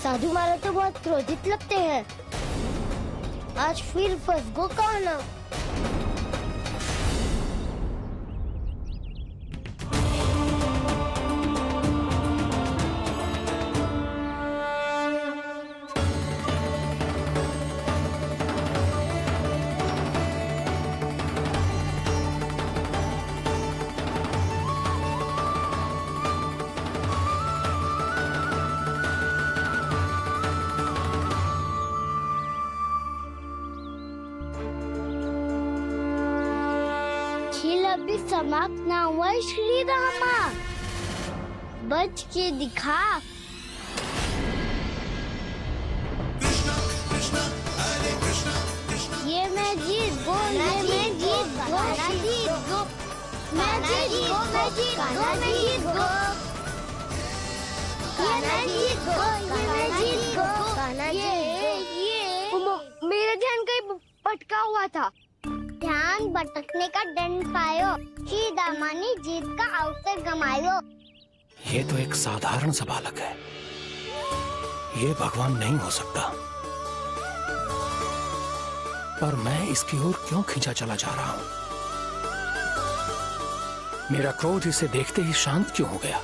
साधु महाराज तो बहुत क्रोधित लगते हैं। आज फिर फंस गो कहना। खेल अभी समाप्त ना हुआ श्री रामा, बच के दिखा। ये मैं जीत गो, ये मैं जीत गो, मैं जीत गो, मैं जीत गो, मैं जीत गो, मैं जीत गो, ये मैं जीत गो, ये मैं जीत गो, ये मेरा ध्यान कहीं भटका हुआ था। ध्यान भटकने का दंड पायो, श्री दामा ने जीत का अवसर गमायो। ये तो एक साधारण सा बालक है, ये भगवान नहीं हो सकता। पर मैं इसकी ओर क्यों खींचा चला जा रहा हूं? मेरा क्रोध इसे देखते ही शांत क्यों हो गया?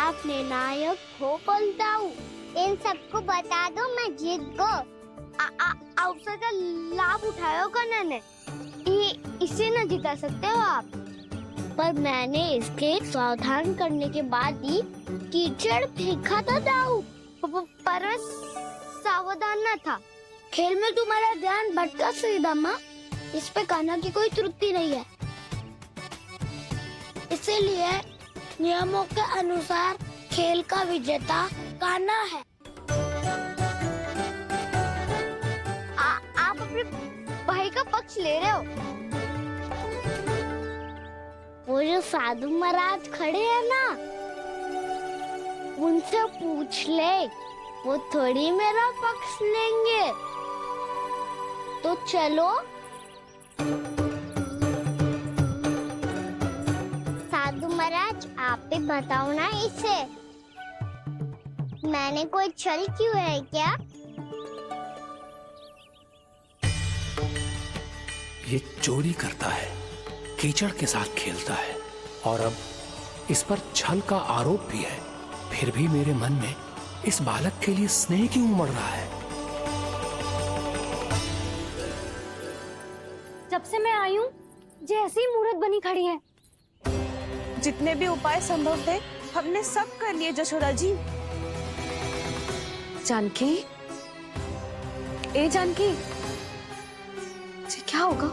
आपने नायक हो पलटाऊ, इन सबको बता दो मैं जीत गो। अवसर का लाभ उठायो कन्या ने, इसे न जिता सकते हो आप। पर मैंने इसके सावधान करने के बाद ही कीचड़ फेंका था दाऊ, पर सावधान न था। खेल में तुम्हारा ध्यान भटका श्रीदामा, इस पे कान्हा की कोई त्रुटि नहीं है। इसीलिए नियमों के अनुसार खेल का विजेता कान्हा है। आप अपने भाई का पक्ष ले रहे हो। वो जो साधु महाराज खड़े हैं ना, उनसे पूछ ले, वो थोड़ी मेरा पक्ष लेंगे। तो चलो। साधु महाराज आप भी बताओ ना इसे, मैंने कोई छल क्यों है क्या? ये चोरी करता है, कीचड़ के साथ खेलता है और अब इस पर छल का आरोप भी है। फिर भी मेरे मन में इस बालक के लिए स्नेह क्यों उमड़ रहा है? जब से मैं आई हूँ जैसी ही मूर्त बनी खड़ी है। जितने भी उपाय संभव थे हमने सब कर लिए जशोदा जी। जानकी, ए जानकी, ये क्या होगा?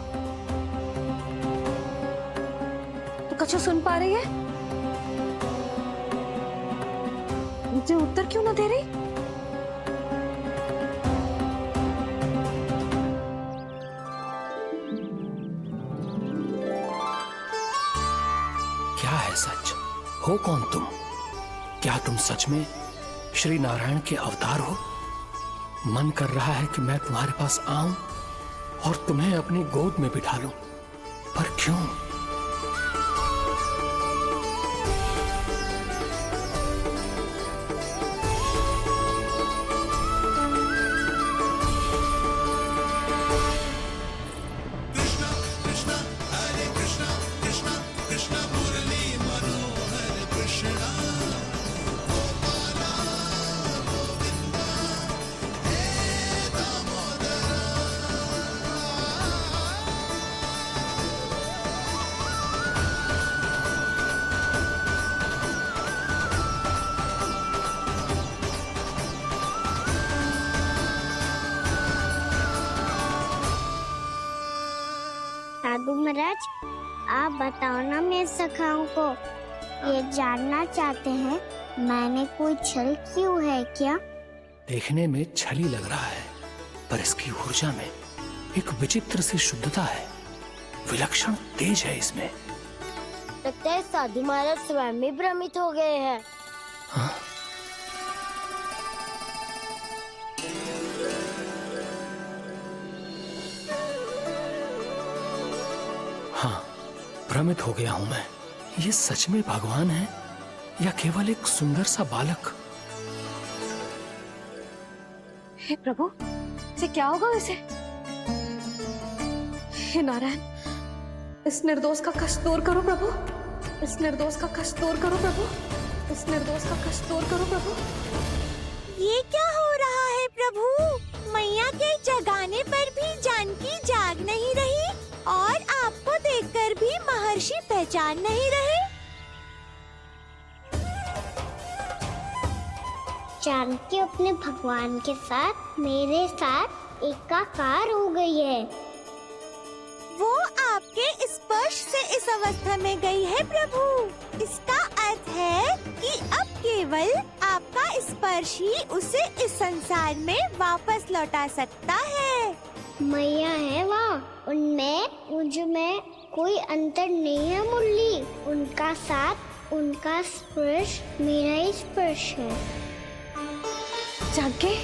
तो कछु सुन पा रही है? मुझे उत्तर क्यों ना दे रही? क्या है सच? हो कौन तुम? क्या तुम सच में श्री नारायण के अवतार हो? मन कर रहा है कि मैं तुम्हारे पास आऊं और तुम्हें अपनी गोद में बिठा लूं, पर क्यों? साधु महाराज आप बताओ ना मेरे सखाओं को, ये जानना चाहते हैं मैंने कोई छल क्यों है क्या? देखने में छली लग रहा है, पर इसकी ऊर्जा में एक विचित्र सी शुद्धता है, विलक्षण तेज है इसमें। लगता है साधु महाराज स्वयं भी भ्रमित हो गए हैं। हाँ? हाँ, भ्रमित हो गया हूं मैं। ये सच में भगवान है या केवल एक सुंदर सा बालक? हे प्रभु, ये क्या होगा वैसे? हे नारायण, इस निर्दोष का कष्ट दूर करो प्रभु, इस निर्दोष का कष्ट दूर करो प्रभु, इस निर्दोष का कष्ट दूर करो प्रभु। ये क्या हो रहा है प्रभु? मैया के जगाने पर भी जानकी जाग नहीं रही और आपको देखकर भी महर्षि पहचान नहीं रहे। जानकी अपने भगवान के साथ मेरे साथ एकाकार हो गई है। वो आपके स्पर्श से इस अवस्था में गई है प्रभु। इसका अर्थ है कि अब केवल आपका स्पर्श ही उसे इस संसार में वापस लौटा सकता है। मैया है वहाँ, उनमें मुझ में कोई अंतर नहीं है मुरली। उनका साथ, उनका स्पर्श मेरा ही स्पर्श है। जानकी,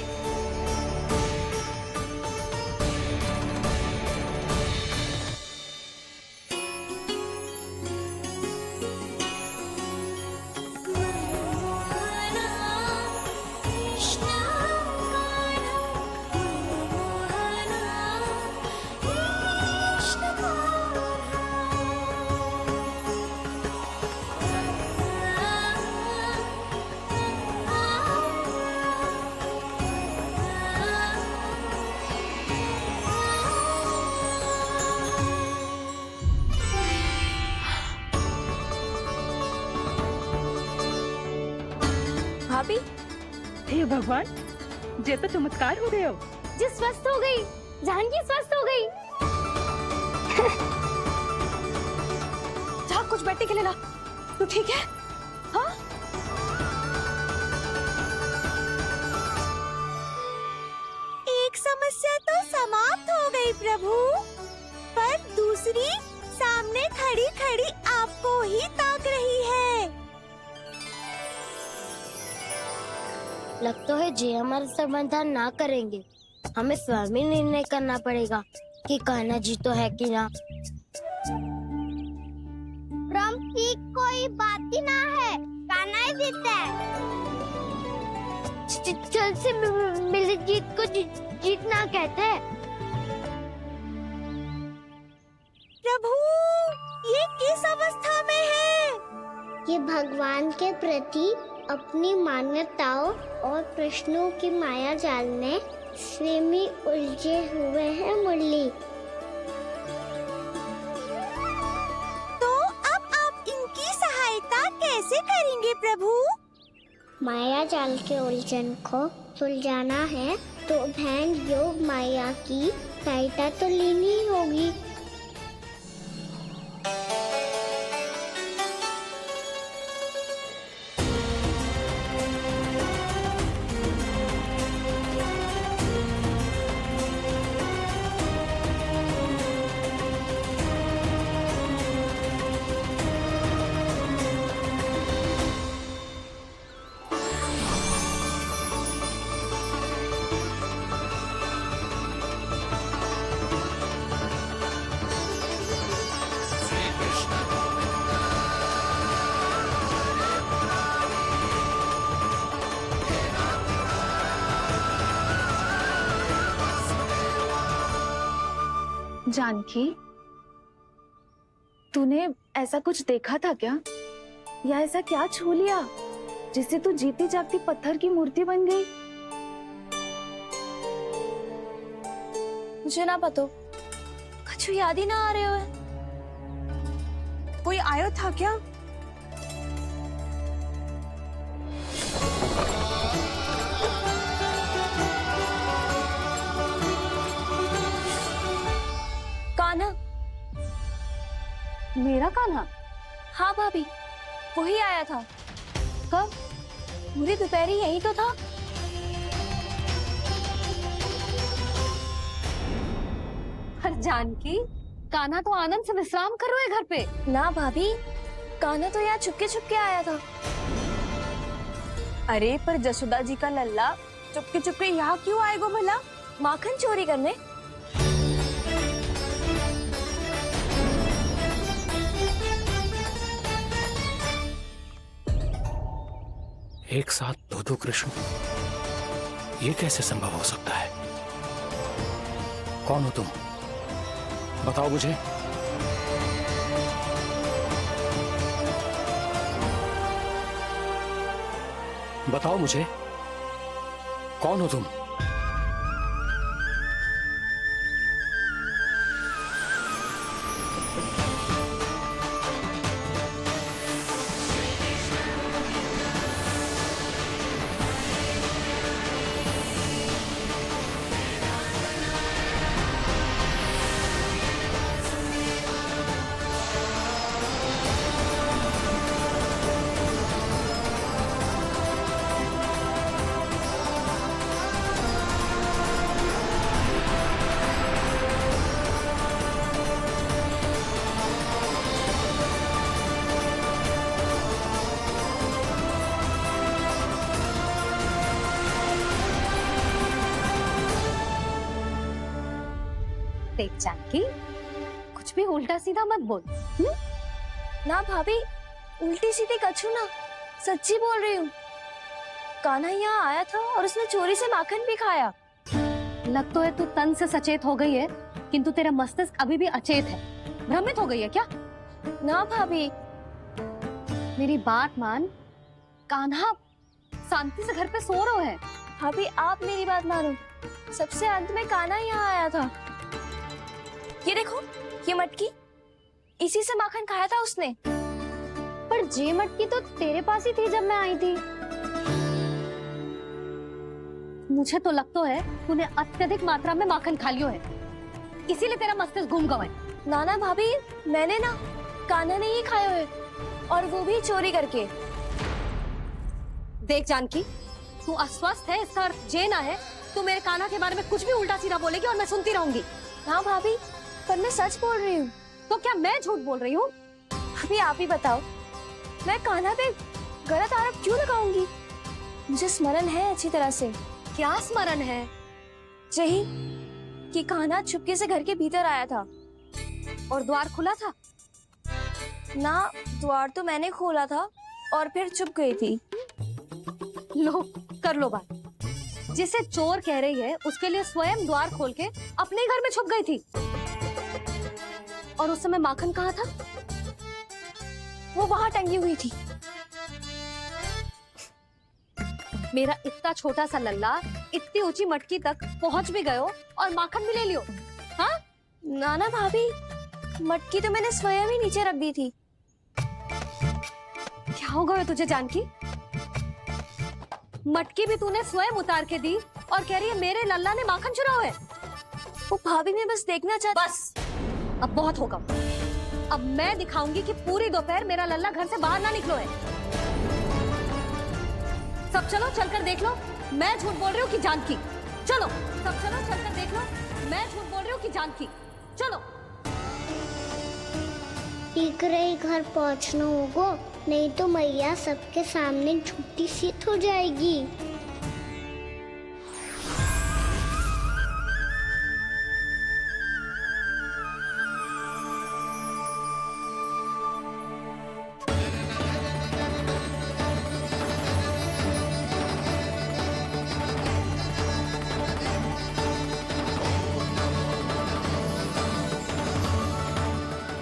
भाभी, हे भगवान, ये तो चमत्कार हो गए हो। जी स्वस्थ हो गई, जानकी स्वस्थ हो गई। जा कुछ बैठने के लिए ला। तू ठीक है? हाँ? एक समस्या तो समाप्त हो गई प्रभु, पर दूसरी सामने खड़ी खड़ी आपको ही ताक रही है। लग तो है जी हमारा समाधान ना करेंगे। हमें स्वयं ही निर्णय करना पड़ेगा कि कान्हा जी तो है कि ना। ब्रह्म की कोई बात ही ना है, कान्हा ही जीता है। चल से मिली जीत को जीतना कहते हैं। प्रभु, ये किस अवस्था में है? ये भगवान के प्रति अपनी मान्यताओं और प्रश्नों की माया जाल में स्वयं ही उलझे हुए हैं मुरली। तो अब आप इनकी सहायता कैसे करेंगे प्रभु? माया जाल के उलझन को सुलझाना है तो ध्यान योग माया की सहायता तो लेनी ही होगी। जानकी, तूने ऐसा कुछ देखा था क्या? या ऐसा क्या छू लिया जिससे तू जीती जागती पत्थर की मूर्ति बन गई? मुझे ना पता, कुछ याद ही ना आ रहे हो। कोई आयो था क्या? कान्हा, मेरा कान्हा? हाँ भाभी, वही आया था। कब? पूरी दोपहर यही तो था। पर जानकी, कान्हा तो आनंद से विश्राम कर रहे घर पे। ना भाभी, कान्हा तो यहाँ छुपके छुपके आया था। अरे पर जसोदा जी का लल्ला चुपके चुपके यहाँ क्यों आएगा भला? माखन चोरी करने। एक साथ दो कृष्ण, ये कैसे संभव हो सकता है? कौन हो तुम? बताओ मुझे। बताओ मुझे, कौन हो तुम? देख जानकी, कुछ भी उल्टा सीधा मत बोल। ना भाभी, उल्टी सीधी कछू ना, सच्ची बोल रही हूँ। कान्हा यहाँ आया था और उसने चोरी से माखन भी खाया। लग तो है तू तन से सचेत हो गई है, किंतु तेरा मस्तिष्क अभी भी अचेत है। भ्रमित हो गई है क्या? ना भाभी, मेरी बात मान। कान्हा शांति से घर पे सो रहा है। भाभी आप मेरी बात मानो। सबसे अंत में कान्हा यहाँ आया था। ये देखो, ये मटकी, इसी से माखन खाया था उसने। पर जे मटकी तो तेरे पास ही थी जब मैं आई थी। मुझे तो लगता है तूने अत्यधिक मात्रा में माखन खा लियो है, इसीलिए तेरा मस्तिष्क घूम गया है। नाना भाभी, मैंने ना कान्हा ने ही खाया है, और वो भी चोरी करके। देख जानकी, तू अस्वस्थ है, इसका अर्थ ये ना है तू मेरे कान्हा के बारे में कुछ भी उल्टा सीधा बोलेगी और मैं सुनती रहूंगी। हाँ भाभी, पर मैं सच बोल रही हूँ। तो क्या मैं झूठ बोल रही हूँ? अभी आप ही बताओ, मैं कान्हा पे गलत आरोप क्यों लगाऊंगी? मुझे स्मरण है अच्छी तरह से। क्या स्मरण है? यही कि कान्हा चुपके से घर के भीतर आया था। और द्वार खुला था? ना, द्वार तो मैंने खोला था और फिर चुप गई थी। लो, कर लो बात। जिसे चोर कह रही है उसके लिए स्वयं द्वार खोल के अपने घर में छुप गई थी। और उस समय माखन कहाँ था? वो वहां टंगी हुई थी। मेरा इतना छोटा सा लल्ला इतनी ऊंची मटकी तक पहुंच भी गयो और माखन भी ले लियो। हाँ? नाना भाभी, मटकी तो मैंने स्वयं ही नीचे रख दी थी। क्या हो गया तुझे जानकी? मटकी भी तूने स्वयं उतार के दी और कह रही है मेरे लल्ला ने माखन चुराया है। वो भाभी, मैं बस देखना चाहती। बस, अब बहुत होगा। अब मैं दिखाऊंगी कि पूरी दोपहर मेरा लल्ला घर से बाहर ना निकलो है। सब चलो, चलकर देख लो मैं झूठ बोल रही हूँ कि जानकी। चलो सब चलो, चलकर देख लो मैं झूठ बोल रही हूँ कि जानकी। चलो। ठीक रही घर पहुंचना होगा, नहीं तो मैया सबके सामने झूठी सिद्ध हो जाएगी।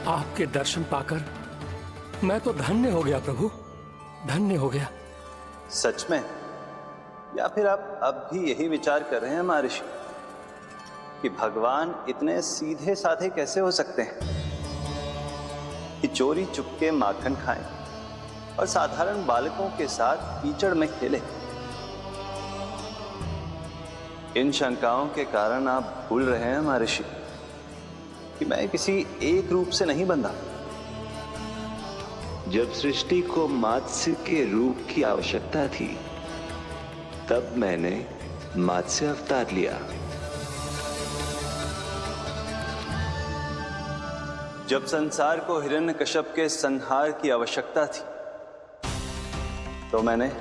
आपके दर्शन पाकर मैं तो धन्य हो गया प्रभु, धन्य हो गया। सच में? या फिर आप अब भी यही विचार कर रहे हैं महर्षि कि भगवान इतने सीधे साधे कैसे हो सकते हैं कि चोरी चुपके माखन खाएं और साधारण बालकों के साथ कीचड़ में खेलें? इन शंकाओं के कारण आप भूल रहे हैं महर्षि कि मैं किसी एक रूप से नहीं बंधा। जब सृष्टि को मत्स्य के रूप की आवश्यकता थी, तब मैंने मत्स्य अवतार लिया। जब संसार को हिरण्यकश्यप के संहार की आवश्यकता थी, तो मैंने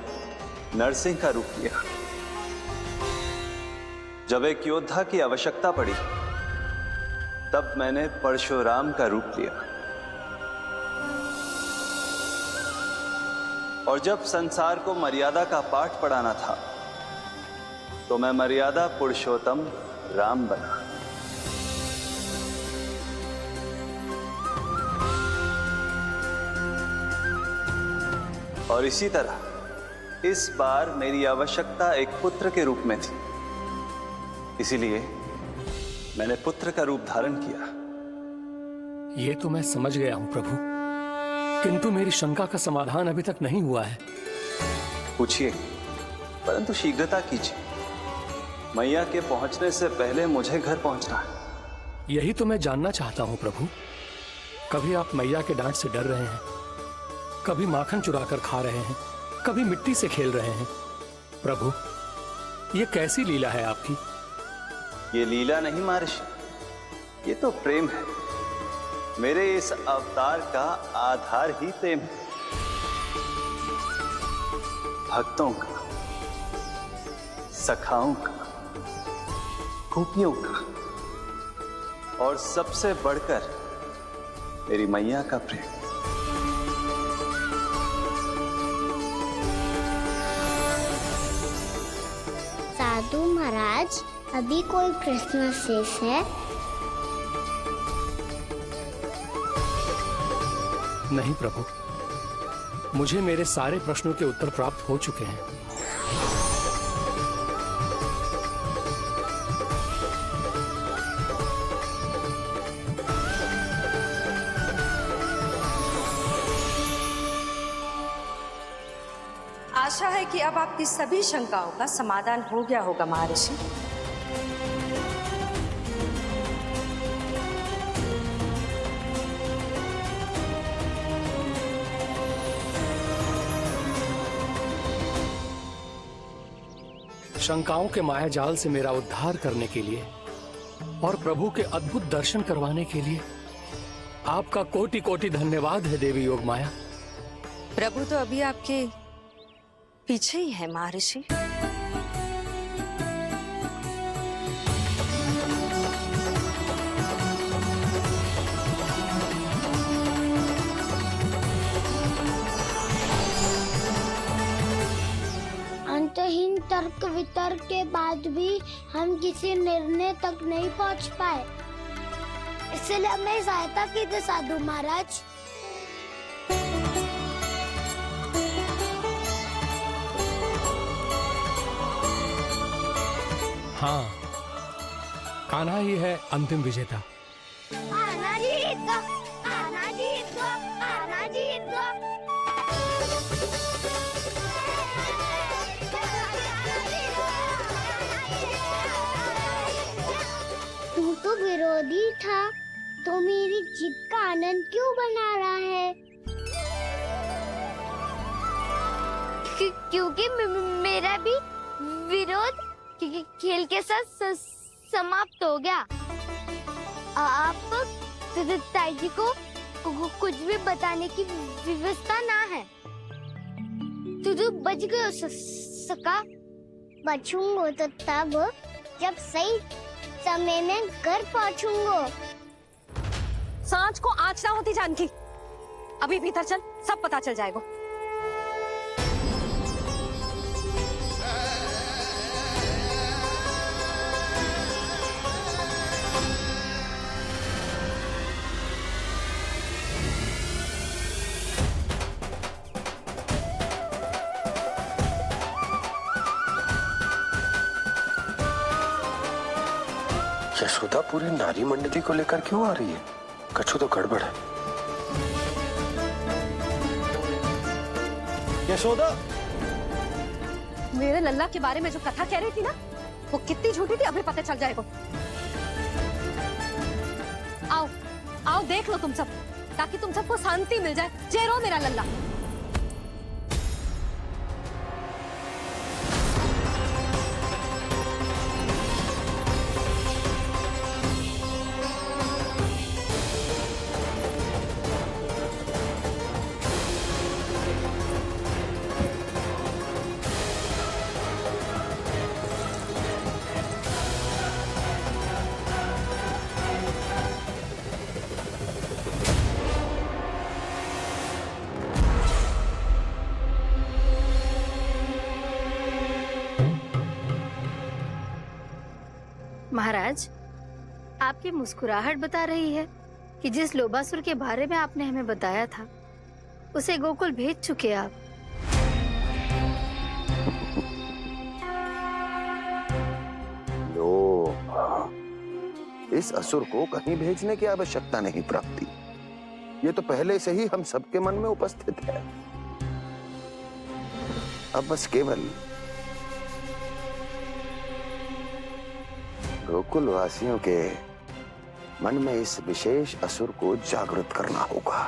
नरसिंह का रूप लिया। जब एक योद्धा की आवश्यकता पड़ी, तब मैंने परशुराम का रूप लिया। और जब संसार को मर्यादा का पाठ पढ़ाना था तो मैं मर्यादा पुरुषोत्तम राम बना। और इसी तरह इस बार मेरी आवश्यकता एक पुत्र के रूप में थी, इसीलिए मैंने पुत्र का रूप धारण किया। ये तो मैं समझ गया हूं प्रभु, किंतु मेरी शंका का समाधान अभी तक नहीं हुआ है। पूछिए, परंतु शीघ्रता कीजिए। मैया के पहुंचने से पहले मुझे घर पहुंचना है। यही तो मैं जानना चाहता हूं प्रभु। कभी आप मैया के डांट से डर रहे हैं, कभी माखन चुराकर खा रहे हैं, कभी मिट्टी से खेल रहे हैं। प्रभु, ये कैसी लीला है आपकी? ये लीला नहीं महर्षि, ये तो प्रेम है। मेरे इस अवतार का आधार ही प्रेम है। भक्तों का, सखाओं का, गोपियों का, और सबसे बढ़कर मेरी मैया का प्रेम। साधु महाराज, अभी कोई प्रश्न शेष है? नहीं प्रभु, मुझे मेरे सारे प्रश्नों के उत्तर प्राप्त हो चुके हैं। आशा है कि अब आपकी सभी शंकाओं का समाधान हो गया होगा महर्षि। शंकाओं के मायाजाल से मेरा उद्धार करने के लिए और प्रभु के अद्भुत दर्शन करवाने के लिए आपका कोटि कोटि धन्यवाद है देवी योगमाया। प्रभु तो अभी आपके पीछे ही है महर्षि। अंतहीन तर्क वितर्क के बाद भी हम किसी निर्णय तक नहीं पहुंच पाए, इसलिए हमें सहायता कीजिए साधु महाराज। हाँ, कान्हा ही है अंतिम विजेता। आना जीत गो, आना जीत गो, आना जीत गो। तू तो विरोधी था, तो मेरी जीत का आनंद क्यों बना रहा है? क्योंकि मेरा भी विरोध खेल के साथ समाप्त हो गया। आप ताई जी को कुछ भी बताने की व्यवस्था ना है। तू बच गयो सका। बचूंगो तो तब जब सही समय में घर पहुंचूंगो। सांच को आँच ना होती जानकी। अभी भीतर चल, सब पता चल जाएगा। यशोदा पूरी नारी मंडली को लेकर क्यों आ रही है? कछु तो गड़बड़ है। यशोदा, मेरे लल्ला के बारे में जो कथा कह रही थी ना, वो कितनी झूठी थी अभी पता चल जाएगा। आओ आओ देख लो तुम सब, ताकि तुम सबको शांति मिल जाए। जय रो मेरा लल्ला। महाराज, आपकी मुस्कुराहट बता रही है कि जिस लोबासुर के बारे में आपने हमें बताया था उसे गोकुल भेज चुके आप। इस असुर को कहीं भेजने की आवश्यकता नहीं प्राप्ति। ये तो पहले से ही हम सबके मन में उपस्थित है। अब बस केवल गोकुल वासियों के मन में इस विशेष असुर को जागृत करना होगा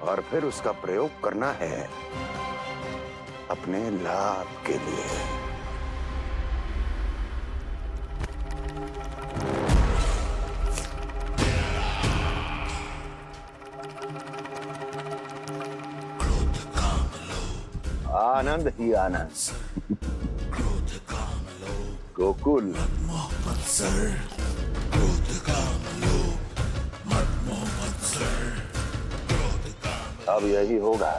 और फिर उसका प्रयोग करना है अपने लाभ के लिए। आनंद ही आनंद। गोकुल अब यही होगा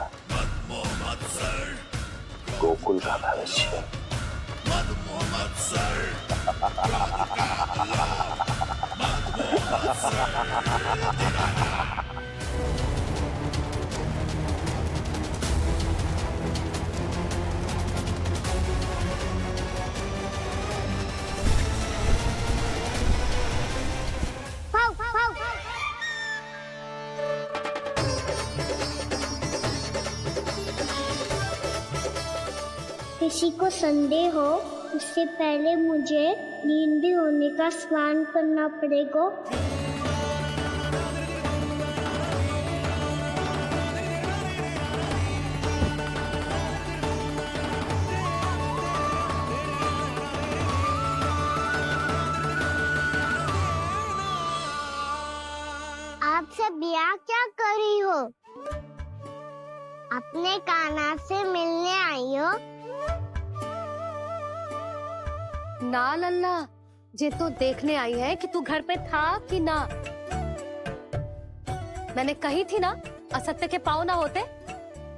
गोकुल का भविष्य। किसी को संदेह हो उससे पहले मुझे नींद भी होने का स्नान करना पड़ेगा। आप सब यहाँ क्या कर रही हो? अपने कान्हा से मिलने आई हो? ना लल्ला, जे तो देखने आई है कि तू घर पे था कि ना। मैंने कही थी ना, असत्य के पाँव ना होते।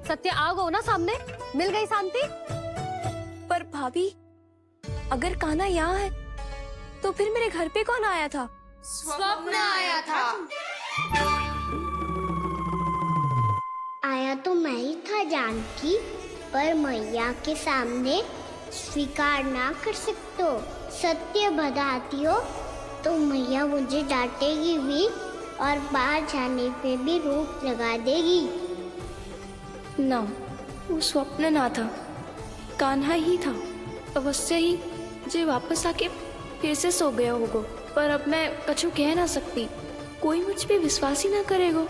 सत्य आ गो ना सामने, मिल गई शांति। पर भाभी, अगर कान्हा यहाँ है तो फिर मेरे घर पे कौन आया था? स्वप्न आया था। आया तो मैं ही था जानकी, पर मैया के सामने स्वीकार ना कर सकते हो। सत्य बताती हो तो मैया मुझे डांटेगी भी और बाहर जाने पे भी रोक लगा देगी। ना, वो स्वप्न ना था, कान्हा ही था। अवश्य ही जे वापस आके फिर से सो गया होगा। पर अब मैं कछु कह ना सकती, कोई मुझ पे विश्वास ही ना करेगा।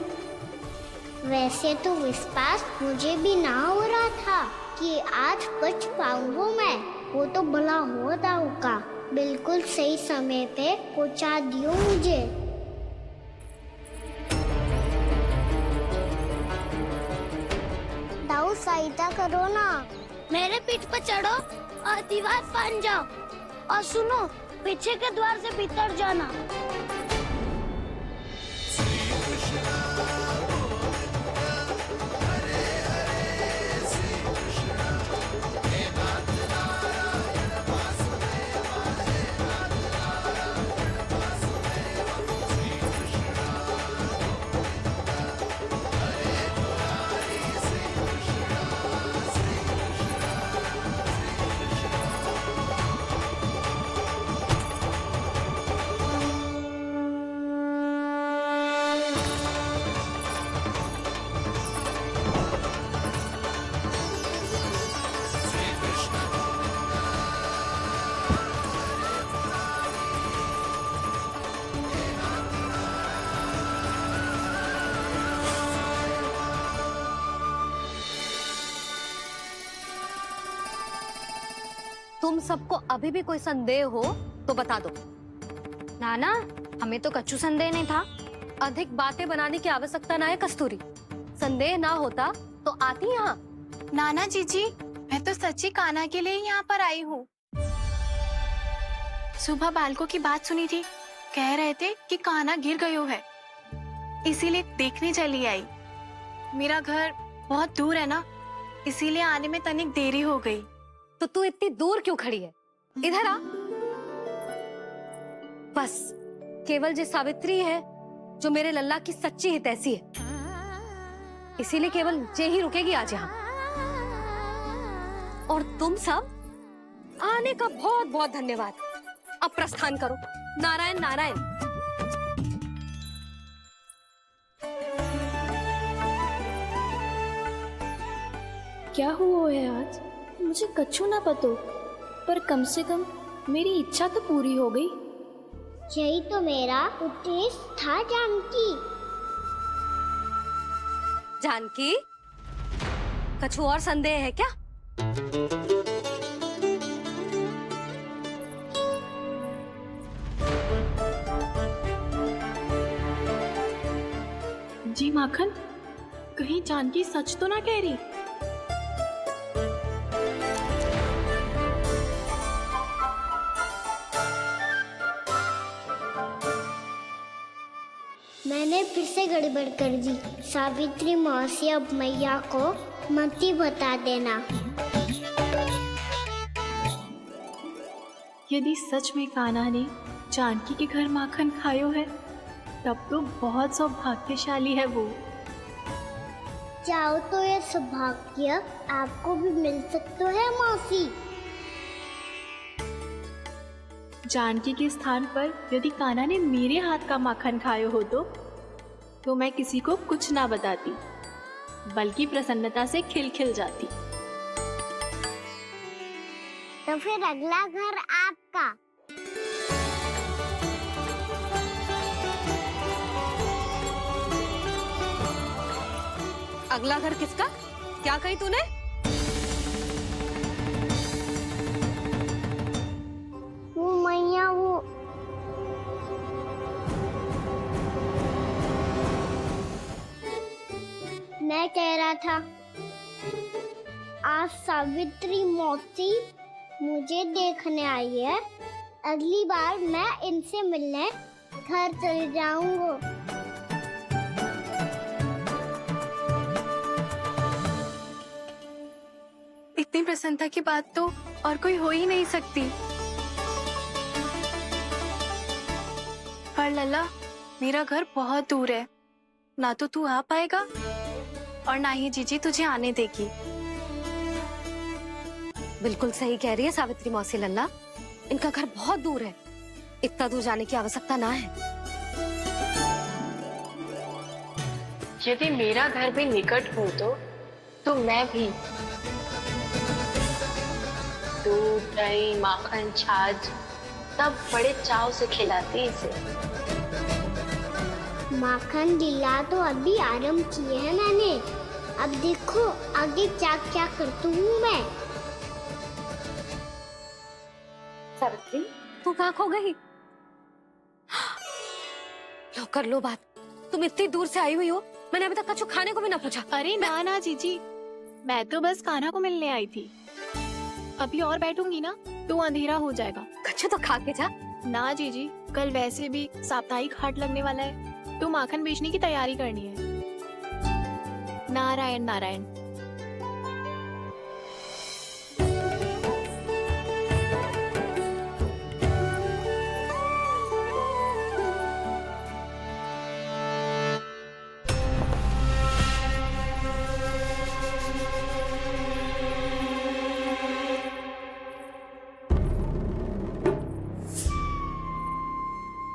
वैसे तो विश्वास मुझे भी ना हो रहा था कि आज बच पाऊंगा मैं। वो तो भला होता होगा, बिल्कुल सही समय पे पहुंचा दियो मुझे। दाऊ सहायता करो ना। मेरे पीठ पर चढ़ो और दीवार फान जाओ। और सुनो, पीछे के द्वार से भीतर जाना। तुम सबको अभी भी कोई संदेह हो तो बता दो। नाना, हमें तो कच्चू संदेह नहीं था। अधिक बातें बनाने की आवश्यकता ना है कस्तूरी। संदेह ना होता तो आती यहाँ। नाना जीजी, मैं तो सच्ची कान्हा के लिए यहाँ पर आई हूँ। सुबह बालकों की बात सुनी थी, कह रहे थे कि कान्हा गिर गयो है, इसीलिए देखने चली आई। मेरा घर बहुत दूर है ना, इसीलिए आने में तनिक देरी हो गई। तो तू इतनी दूर क्यों खड़ी है? इधर आ। बस केवल जे सावित्री है जो मेरे लल्ला की सच्ची हितैषी है, इसीलिए केवल जे ही रुकेगी आज यहाँ। और तुम सब आने का बहुत बहुत धन्यवाद। अब प्रस्थान करो। नारायण नारायण। क्या हुआ है आज? मुझे कछु ना पतो, पर कम से कम मेरी इच्छा तो पूरी हो गई। यही तो मेरा उद्देश्य था जानकी। जानकी, कछु और संदेह है क्या? जी माखन, कहीं जानकी सच तो ना कह रही? मैंने फिर से गड़बड़ कर दी। सावित्री मौसी अब मैया को मत ही बता देना। यदि सच में कान्हा ने जानकी के घर माखन खायो है, तब तो बहुत सौभाग्यशाली है वो। चाहो तो ये सौभाग्य आपको भी मिल सकता है मौसी। जानकी के स्थान पर यदि कान्हा ने मेरे हाथ का माखन खायो हो तो मैं किसी को कुछ ना बताती, बल्कि प्रसन्नता से खिलखिल जाती। तो फिर अगला घर आपका। अगला घर किसका? क्या कही तूने? वो मैया वो मैं कह रहा था, आज सावित्री मौसी मुझे देखने आई है। अगली बार मैं इनसे मिलने घर चले जाऊंगा। इतनी प्रसन्नता की बात तो और कोई हो ही नहीं सकती। पर लल्ला, मेरा घर बहुत दूर है, ना तो तू आ पाएगा और ना ही जीजी तुझे आने देगी। बिल्कुल सही कह रही है सावित्री मौसी लल्ला, इनका घर बहुत दूर है, इतना दूर जाने की आवश्यकता ना है। यदि मेरा घर भी निकट हो तो मैं भी दूध, दही, माखन, छाछ सब बड़े चाव से खिलाती इसे। माखन लीला तो अभी आरंभ किए है मैंने। अब देखो आगे क्या क्या करती हूँ मैं। सावित्री, तू कहाँ खो गई? लो कर लो बात। तुम इतनी दूर से आई हुई हो, मैंने अभी तक कुछ खाने को भी ना पूछा। अरे ना ना जीजी, मैं तो बस कान्हा को मिलने आई थी। अभी और बैठूंगी ना तो अंधेरा हो जाएगा। कच्छु तो खा के जा। ना जीजी, कल वैसे भी साप्ताहिक हाट लगने वाला है, तो माखन बेचने की तैयारी करनी है। नारायण नारायण।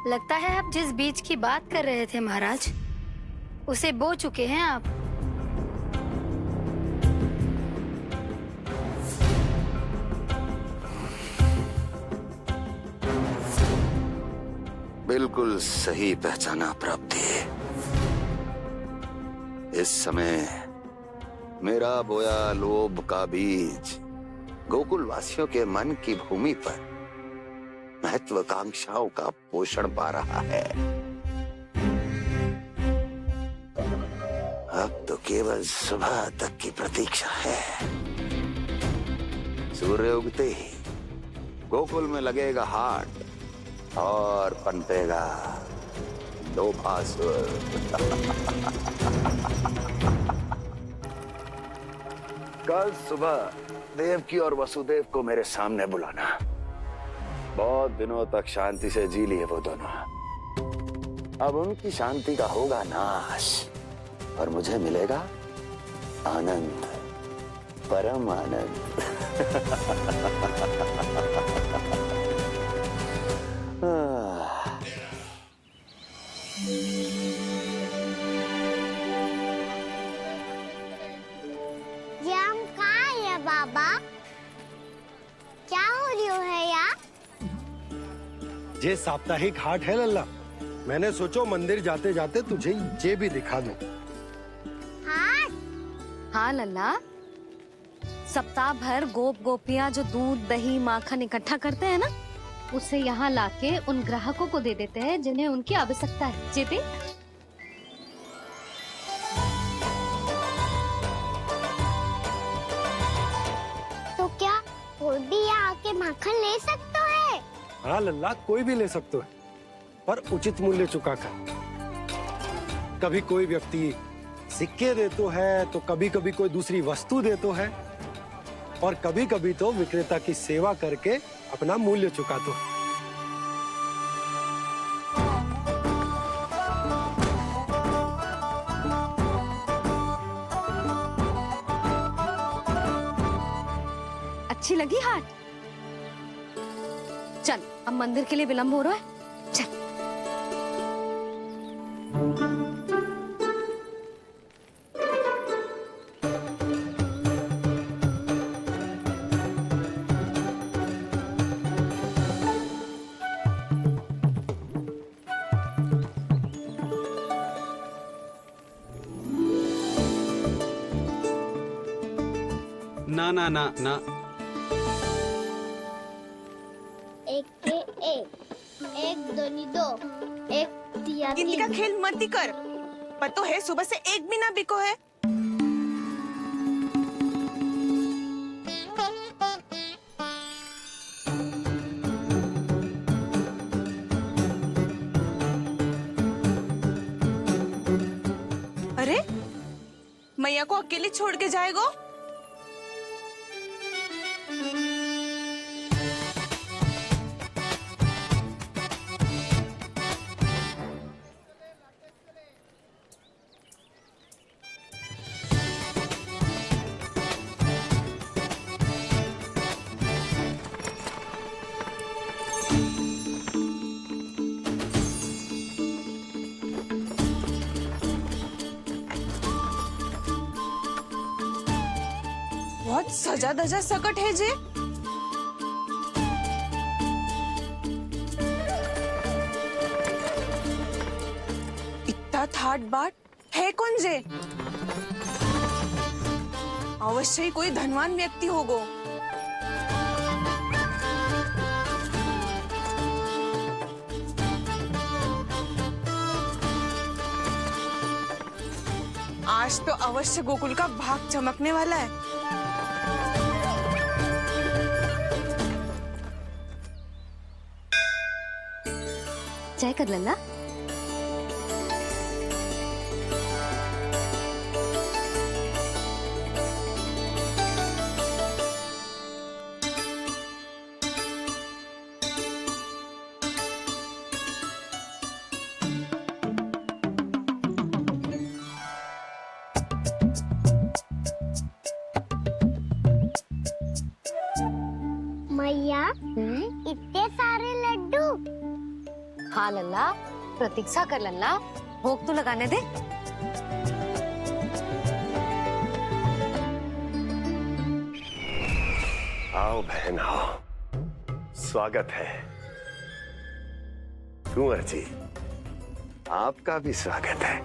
लगता है आप जिस बीज की बात कर रहे थे महाराज, उसे बो चुके हैं आप। बिल्कुल सही पहचाना प्राप्ति। इस समय मेरा बोया लोभ का बीज गोकुल वासियों के मन की भूमि पर महत्वाकांक्षाओं का पोषण पा रहा है। अब तो केवल सुबह तक की प्रतीक्षा है। सूर्य उगते ही गोकुल में लगेगा हाट और पनपेगा लोभासुर। कल सुबह देवकी और वसुदेव को मेरे सामने बुलाना। बहुत दिनों तक शांति से जी लिए वो दोनों, अब उनकी शांति का होगा नाश और मुझे मिलेगा आनंद, परम आनंद। ये हम कहाँ है बाबा? क्या हो रही है यार? ये साप्ताहिक हाट है लल्ला। मैंने सोचो मंदिर जाते जाते तुझे ये भी दिखा दूं। हाट? हाँ लल्ला, सप्ताह भर गोप गोपियाँ जो दूध दही माखन इकट्ठा करते हैं ना, उसे यहाँ लाके उन ग्राहकों को दे देते हैं जिन्हें उनकी आवश्यकता है। जीती, तो क्या कोई भी यहाँ आके माखन ले सकता है? हाँ लल्ला, कोई भी ले सकते है, पर उचित मूल्य चुका कर। कभी कोई व्यक्ति सिक्के देतो है, तो कभी कभी कोई दूसरी वस्तु देतो है, और कभी कभी तो विक्रेता की सेवा करके अपना मूल्य चुकातो है। अच्छी लगी हाट? चल, अब मंदिर के लिए विलंब हो रहा है, चल। ना ना ना ना, एक के एक दोनी दो, एक दिया गिनती का खेल मत ही कर। पतो है सुबह से एक भी ना बिको है। अरे मैया को अकेले छोड़ के जाएगो? बहुत सजा धजा सकट है जे। इतना ठाट बाट है कौन जे? अवश्य ही कोई धनवान व्यक्ति होगो। आज तो अवश्य गोकुल का भाग चमकने वाला है। जय कर लल्ला। मैया, इतने सारे लड्डू। हाँ लल्ला, प्रतीक्षा कर लल्ला, भोग तो लगाने दे। आओ बहन आओ, स्वागत है। कुंवर जी, आपका भी स्वागत है।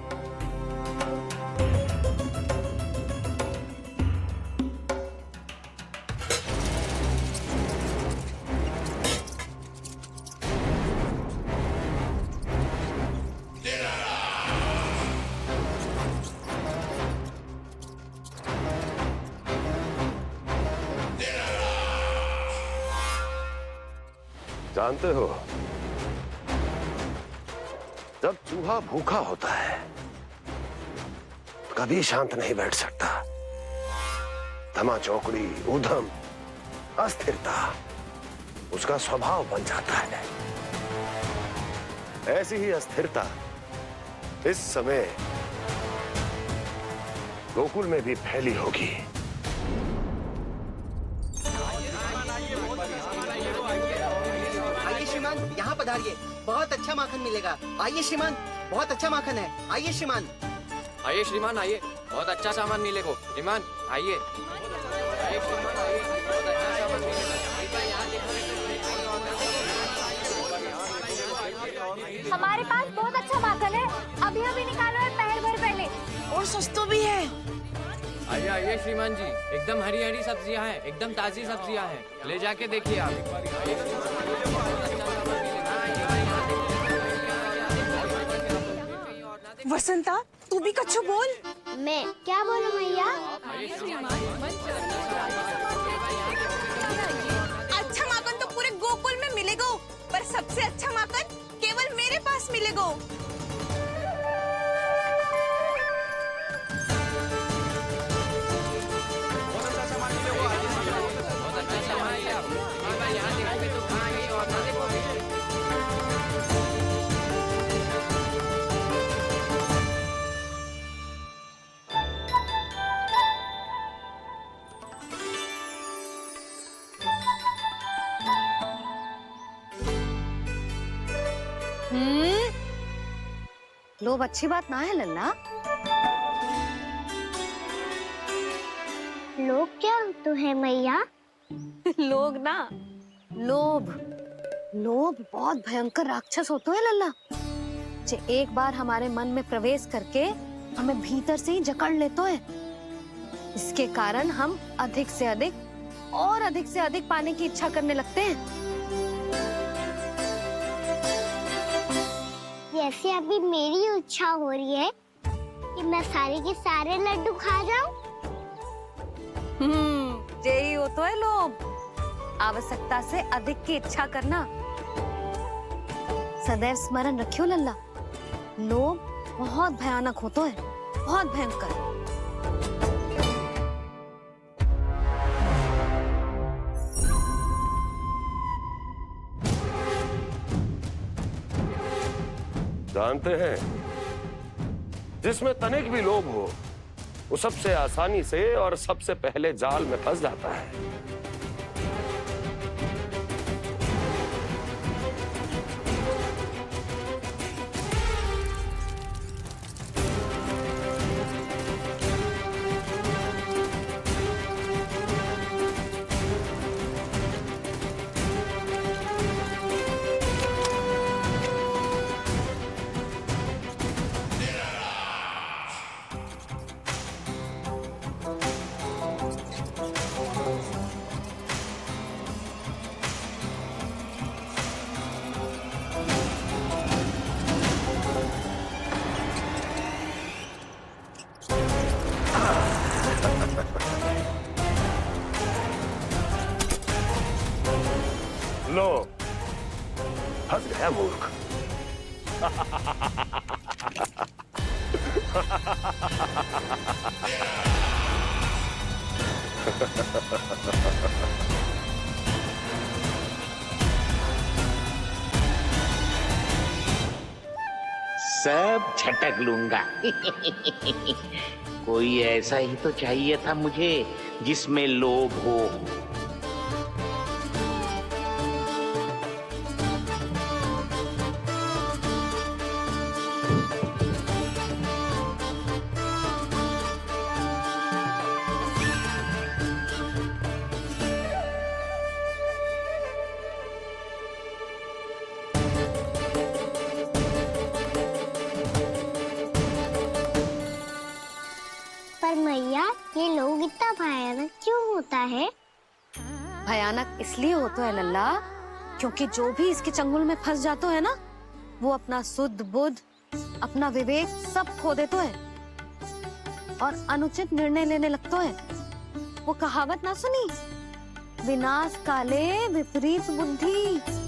जानते हो, जब चूहा भूखा होता है कभी शांत नहीं बैठ सकता। धमा चौकड़ी, ऊधम, अस्थिरता, उसका स्वभाव बन जाता है। ऐसी ही अस्थिरता इस समय गोकुल में भी फैली होगी। आइए श्रीमान, यहाँ पधारिए, बहुत अच्छा माखन मिलेगा। आइए श्रीमान, बहुत अच्छा माखन है। आइए श्रीमान। आइए श्रीमान, आइए, बहुत अच्छा सामान मिलेगा। श्रीमान आइए, आइए श्रीमान, आइए, बहुत अच्छा सामान मिलेगा। हमारे पास बहुत अच्छा माखन है, अभी अभी निकालो है, पहर भर पहले, और सस्ता भी है। आइए आइए श्रीमान जी, एकदम हरी हरी सब्जियां हैं, एकदम ताजी सब्जियां हैं, ले जाके देखिए आप। वसंता, तू भी कछु बोल। मैं क्या बोलूं मैया? अच्छा माखन तो पूरे गोकुल में मिलेगा, पर सबसे अच्छा माखन केवल मेरे पास मिलेगा। लोभ अच्छी बात ना है लल्ला। लोग क्या तो है मैया? लोग ना, लोभ। लोभ बहुत भयंकर राक्षस होते हैं लल्ला, जो एक बार हमारे मन में प्रवेश करके हमें भीतर से ही जकड़ लेते हैं। इसके कारण हम अधिक से अधिक और अधिक से अधिक पाने की इच्छा करने लगते हैं। जैसे अभी मेरी इच्छा हो रही है कि मैं सारे के सारे लड्डू खा जाऊं। यही होता है लोभ, आवश्यकता से अधिक की इच्छा करना। सदैव स्मरण रखियो लल्ला, लोभ बहुत भयानक होता है, बहुत भयंकर। जानते हैं, जिसमें तनिक भी लोभ हो, वो सबसे आसानी से और सबसे पहले जाल में फंस जाता है। लो, फंस गया मूर्ख। सब झटक लूंगा। कोई ऐसा ही तो चाहिए था मुझे जिसमें लोभ हो। पर मैया, ये लोग इतना भयानक क्यों होता है? भयानक इसलिए होता है लल्ला, क्योंकि जो भी इसके चंगुल में फंस जाता है ना, वो अपना शुद्ध बुद्ध, अपना विवेक सब खो देता है और अनुचित निर्णय लेने लगता है। वो कहावत ना सुनी, विनाश काले विपरीत बुद्धि।